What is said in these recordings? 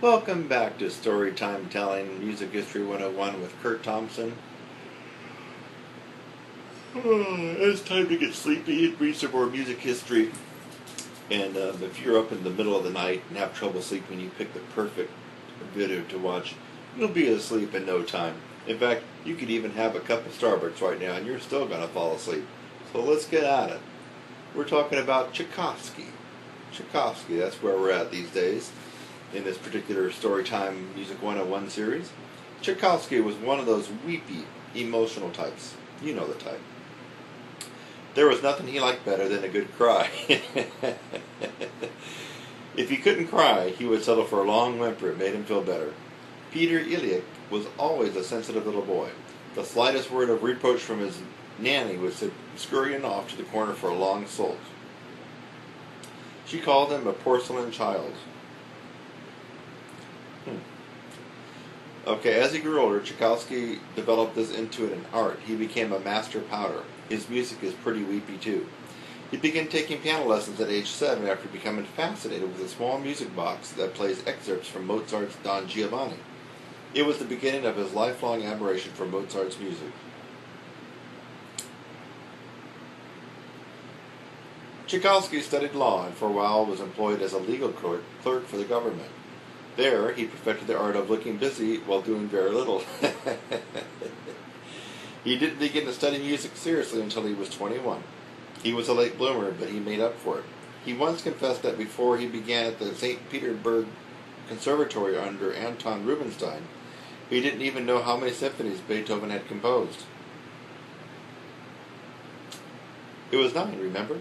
Welcome back to Storytime Telling Music History 101 with Kurt Thompson. It's time to get sleepy and read some more music history. And if you're up in the middle of the night and have trouble sleeping, you pick the perfect video to watch. You'll be asleep in no time. In fact, you could even have a cup of Starbucks right now and you're still going to fall asleep. So let's get at it. We're talking about Tchaikovsky. Tchaikovsky, that's where we're at these days in this particular Storytime Music 101 series. Tchaikovsky was one of those weepy, emotional types. You know the type. There was nothing he liked better than a good cry. If he couldn't cry, he would settle for a long whimper. It made him feel better. Peter Ilyich was always a sensitive little boy. The slightest word of reproach from his nanny would send scurrying off to the corner for a long sulk. She called him a porcelain child. Okay, as he grew older, Tchaikovsky developed this into an art. He became a master powder. His music is pretty weepy too. He began taking piano lessons at age 7 after becoming fascinated with a small music box that plays excerpts from Mozart's Don Giovanni. It was the beginning of his lifelong admiration for Mozart's music. Tchaikovsky studied law and for a while was employed as a legal clerk for the government. There, he perfected the art of looking busy while doing very little. He didn't begin to study music seriously until he was 21. He was a late bloomer, but he made up for it. He once confessed that before he began at the St. Petersburg Conservatory under Anton Rubinstein, he didn't even know how many symphonies Beethoven had composed. It was 9, remember?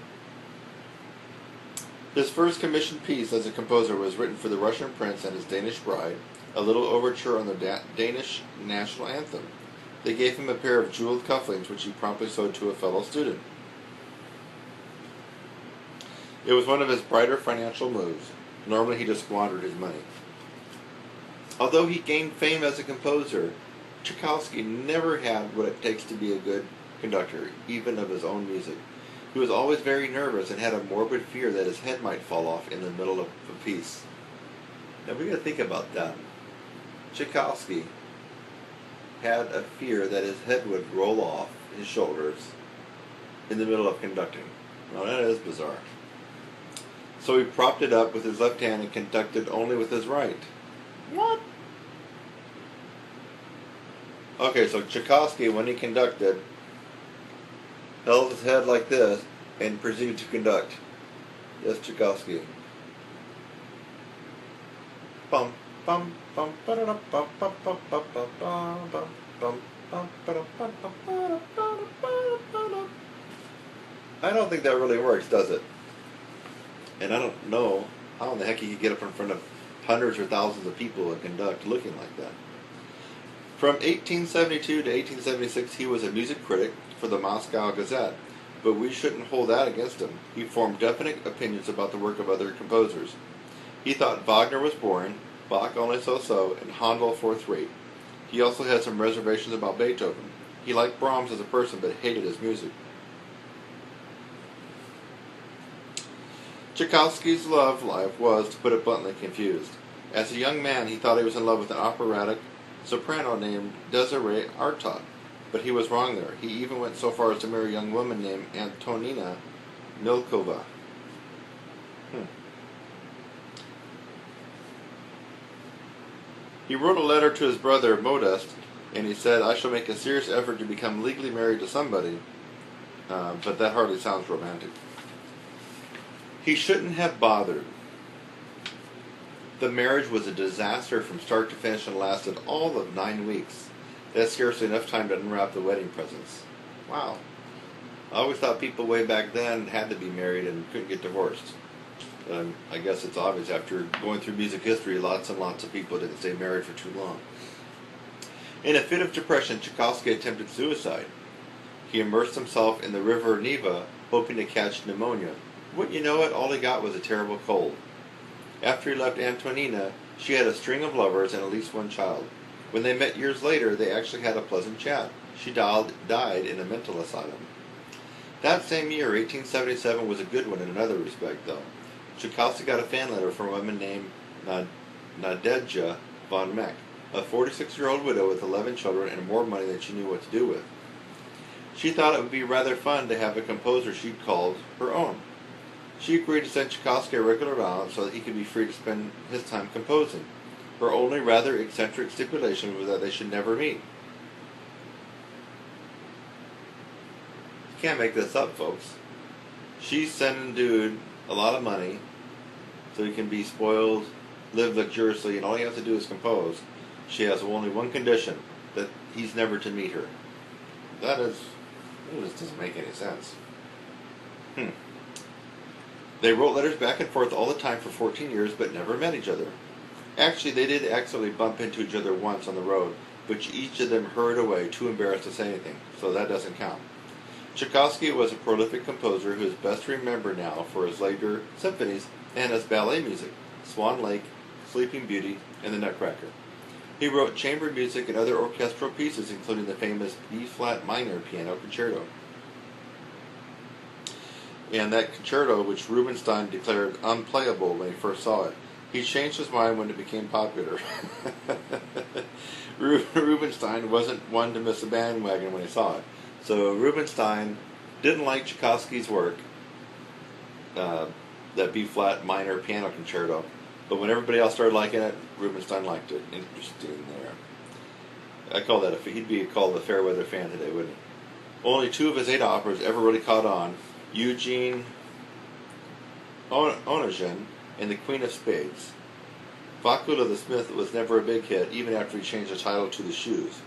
His first commissioned piece as a composer was written for the Russian prince and his Danish bride, a little overture on the Danish national anthem. They gave him a pair of jeweled cufflinks, which he promptly sold to a fellow student. It was one of his brighter financial moves. Normally he just squandered his money. Although he gained fame as a composer, Tchaikovsky never had what it takes to be a good conductor, even of his own music. He was always very nervous and had a morbid fear that his head might fall off in the middle of a piece. Now we got to think about that. Tchaikovsky had a fear that his head would roll off his shoulders in the middle of conducting. Now that is bizarre. So he propped it up with his left hand and conducted only with his right. What? Okay, so Tchaikovsky, when he conducted, held his head like this and proceeded to conduct. Yes, Tchaikovsky. Bum bum bum ba-da-da, bum bum bum bum bum bum bum bum bum ba-da, bum bum ba-da, ba-da, ba-da, ba-da. I don't think that really works, does it? And I don't know how in the heck you could get up in front of hundreds or thousands of people and conduct looking like that. From 1872 to 1876, he was a music critic for the Moscow Gazette, but we shouldn't hold that against him. He formed definite opinions about the work of other composers. He thought Wagner was boring, Bach only so-so, and Handel fourth-rate. He also had some reservations about Beethoven. He liked Brahms as a person, but hated his music. Tchaikovsky's love life was, to put it bluntly, confused. As a young man, he thought he was in love with an operatic soprano named Desiree Artot, but he was wrong there. He even went so far as to marry a young woman named Antonina Milkova. He wrote a letter to his brother Modest, and he said, "I shall make a serious effort to become legally married to somebody," but that hardly sounds romantic. He shouldn't have bothered. The marriage was a disaster from start to finish and lasted all of 9 weeks. That's scarcely enough time to unwrap the wedding presents. Wow. I always thought people way back then had to be married and couldn't get divorced. I guess it's obvious after going through music history, lots and lots of people didn't stay married for too long. In a fit of depression, Tchaikovsky attempted suicide. He immersed himself in the river Neva, hoping to catch pneumonia. Wouldn't you know it, all he got was a terrible cold. After he left Antonina, she had a string of lovers and at least one child. When they met years later, they actually had a pleasant chat. She died in a mental asylum. That same year, 1877, was a good one in another respect, though. Tchaikovsky got a fan letter from a woman named Nadezhda von Meck, a 46-year-old widow with 11 children and more money than she knew what to do with. She thought it would be rather fun to have a composer she'd called her own. She agreed to send Tchaikovsky a regular allowance so that he could be free to spend his time composing. Her only rather eccentric stipulation was that they should never meet. You can't make this up, folks. She's sending dude a lot of money so he can be spoiled, live luxuriously, and all he has to do is compose. She has only one condition, that he's never to meet her. It just doesn't make any sense. They wrote letters back and forth all the time for 14 years, but never met each other. Actually, they did actually bump into each other once on the road, but each of them hurried away, too embarrassed to say anything, so that doesn't count. Tchaikovsky was a prolific composer who is best remembered now for his later symphonies and his ballet music, Swan Lake, Sleeping Beauty, and The Nutcracker. He wrote chamber music and other orchestral pieces, including the famous B-flat minor piano concerto. And that concerto, which Rubinstein declared unplayable when he first saw it. He changed his mind when it became popular. Rubinstein wasn't one to miss a bandwagon when he saw it. So Rubinstein didn't like Tchaikovsky's work, that B-flat minor piano concerto, but when everybody else started liking it, Rubinstein liked it. Interesting there. I call that he'd be called a fair weather fan today, wouldn't he? Only 2 of his 8 operas ever really caught on: Eugene Onegin and The Queen of Spades. Vakula the Smith was never a big hit, even after he changed the title to The Shoes.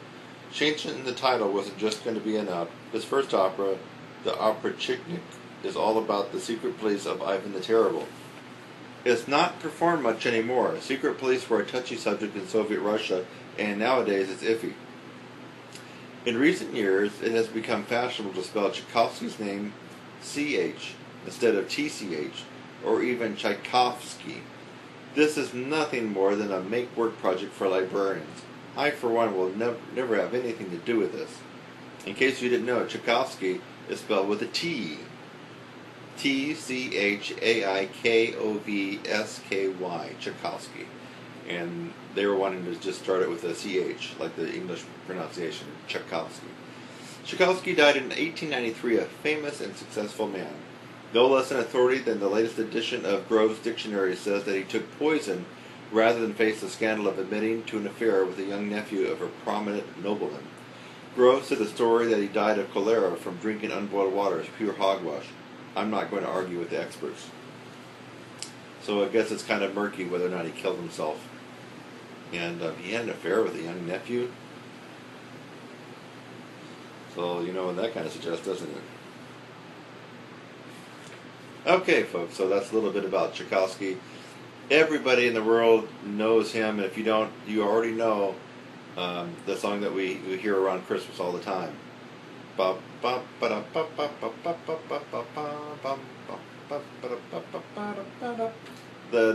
Changing the title wasn't just going to be enough. His first opera, the opera Chiknik, is all about the secret police of Ivan the Terrible. It's not performed much anymore. Secret police were a touchy subject in Soviet Russia, and nowadays it's iffy. In recent years, it has become fashionable to spell Tchaikovsky's name CH instead of TCH, or even Tchaikovsky. This is nothing more than a make-work project for librarians. I, for one, will never have anything to do with this. In case you didn't know, Tchaikovsky is spelled with a T. Tchaikovsky. Tchaikovsky. And they were wanting to just start it with a CH, like the English pronunciation, Tchaikovsky. Tchaikovsky died in 1893, a famous and successful man. No less an authority than the latest edition of Grove's dictionary says that he took poison rather than face the scandal of admitting to an affair with a young nephew of a prominent nobleman. Grove said the story that he died of cholera from drinking unboiled water is pure hogwash. I'm not going to argue with the experts. So I guess it's kind of murky whether or not he killed himself. And he had an affair with a young nephew. So, you know what that kind of suggests, doesn't it? Okay, folks, so that's a little bit about Tchaikovsky. Everybody in the world knows him, and if you don't, you already know the song that we hear around Christmas all the time. The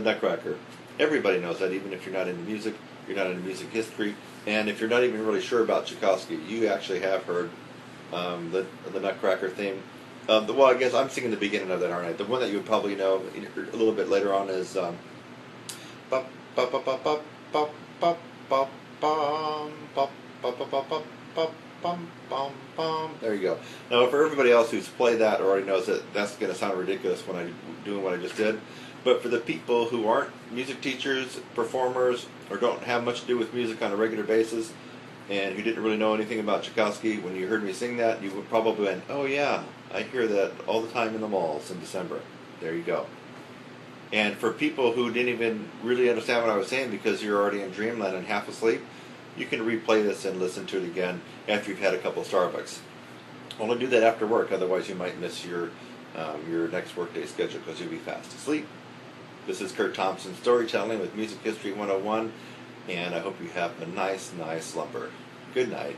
Nutcracker. Everybody knows that, even if you're not into music, you're not into music history, and if you're not even really sure about Tchaikovsky, you actually have heard the Nutcracker theme. Well, I guess I'm singing the beginning of that, aren't I? The one that you would probably know a little bit later on is there you go. Now, for everybody else who's played that already knows that that's going to sound ridiculous when I'm doing what I just did. But for the people who aren't music teachers, performers, or don't have much to do with music on a regular basis, and who didn't really know anything about Tchaikovsky, when you heard me sing that, you would probably went, oh yeah, I hear that all the time in the malls in December. There you go. And for people who didn't even really understand what I was saying because you're already in dreamland and half asleep, you can replay this and listen to it again after you've had a couple of Starbucks. Only do that after work, otherwise you might miss your next workday schedule because you'll be fast asleep. This is Kurt Thompson, Storytelling with Music History 101, and I hope you have a nice slumber. Good night.